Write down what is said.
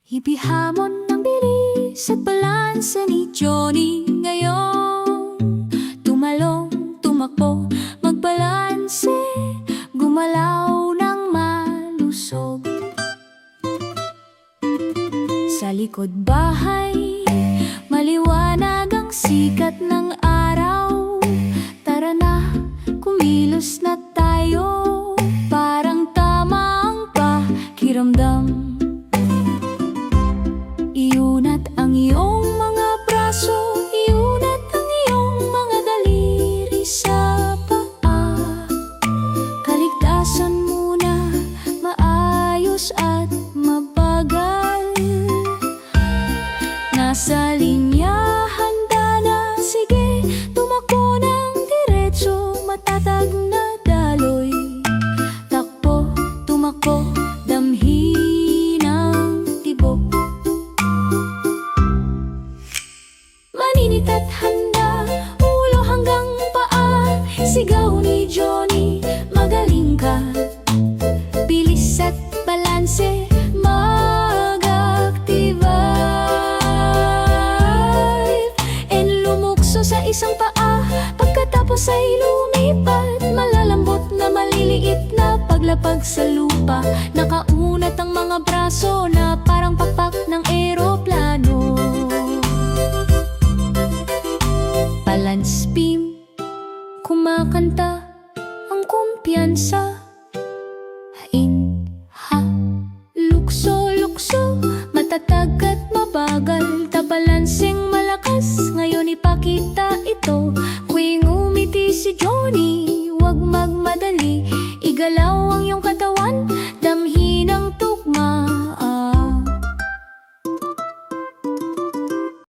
Ibihamon ng bilis at balanse ni Johnny ngayon. Tumalong, tumakbo, magbalanse, gumalaw ng malusog. Sa likod bahay, maliwanag ang sikat ng araw. Tara na, kumilos na tayo, parang tama ang pakiramdam. Iunat ang iyong mga braso, iunat ang iyong mga daliri sa paa. Kaligtasan muna, maayos at mabagal. Nasa linya, handa na, sige, tumakbo ng diretso, matatag na daloy. Takbo, tumakbo, damhin ang tibok. Maninit at handa, ulo hanggang paa, sigaw ni Johnny, magaling ka. Bilis at balanse, mag-activate. And lumukso sa isang paa, pagkatapos ay lumipat. Malalambot na maliliit na paglapag sa lupa. Nakaunat ang mga braso na parang pakpak ng eroplano. Balance beam, kumakanta ang kumpiyansa.